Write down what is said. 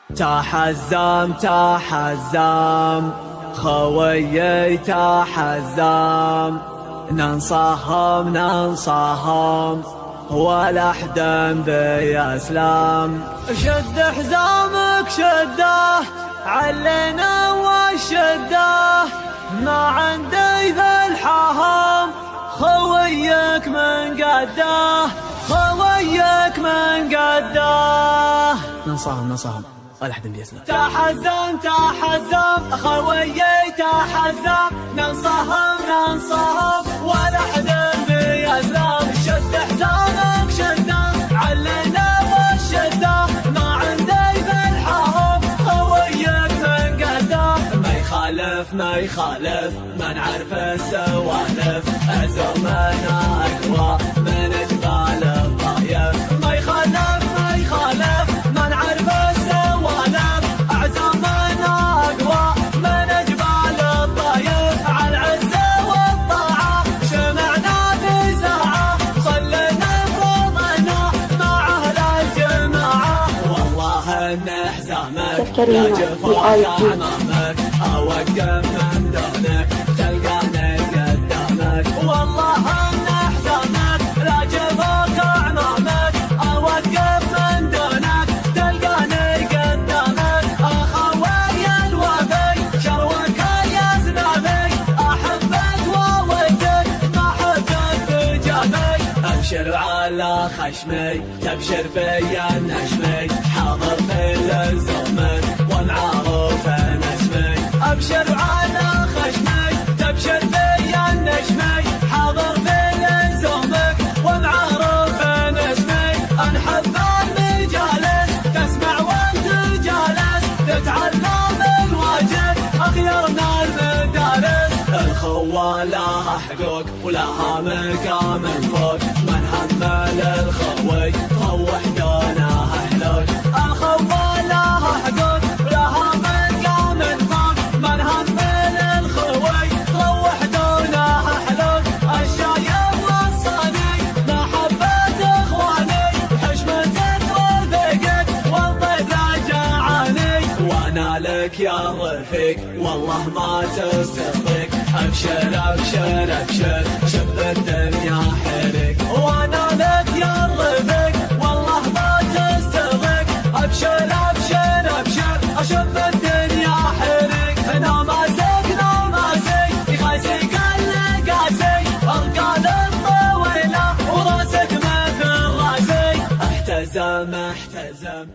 تحزم تحزم خويي تحزم، ننصهم ننصهم ولا أحد بيسلم. شد حزامك شده علينا والشده، ما عندي ذا الحهم خويك من قده، خويك من قده. ننصهم ننصهم ولا أحد بيسلم. تحزم تحزم خويي تحزم، ننصهم ننصهم ولا أحد بيسلم. شد حزامك شده علينا والشده، ما عندي بالحهم خويك من قده. ما يخالف ما يخالف ما نعرف السوالف، عزومنا أقوى من جبال الطايف. ما يخالف ما يخالف ما نعرف السوالف، عزومنا أقوى من جبال الطايف. على العزة والطاعة شمعنا بساعة، صلينا فرضنا مع أهل الجماعة. والله إن حزامك لا جفاك أمامك، أوقف من دونك تلقاني قدامك. والله إن حزامك لا جفاك أمامك، أوقف من دونك تلقاني قدامك. أخوي الوفي شروك يا زنامي، أحبك وودك ما حبك تجابي. أبشر على خشمي تبشر بيا النجمي، حاضر في الزمن ومعروف اسمي. أبشر على خشمي تبشر بيا النجمي، حاضر في الزمن ومعروف اسمي. أنحب المجالس تسمع وانت جالس، تتعلم الواجب أخيرنا المدارس. الخوة لها حقوق ولها مقام فوق، من همل الخوي فوح دونه حلوق. الخوة لها حقوق ولها مقام فوق، من همل الخوي فوح دونه حلوق. الشايب والصاني محبة إخواني، حشمتك وثقك والطيب رجعاني. وأنا لك يا رفيق والله ما تستغرق، أبشر أبشر أبشر شب الدنيا حرق. وأنا لك يا رفيق والله ما تستغرق، أبشر أبشر أبشر أشب الدنيا حرق. ناماسك ناماسي يخاسي كل قاسي، القال الطويلة وراسك مثل راسي. احتزم احتزم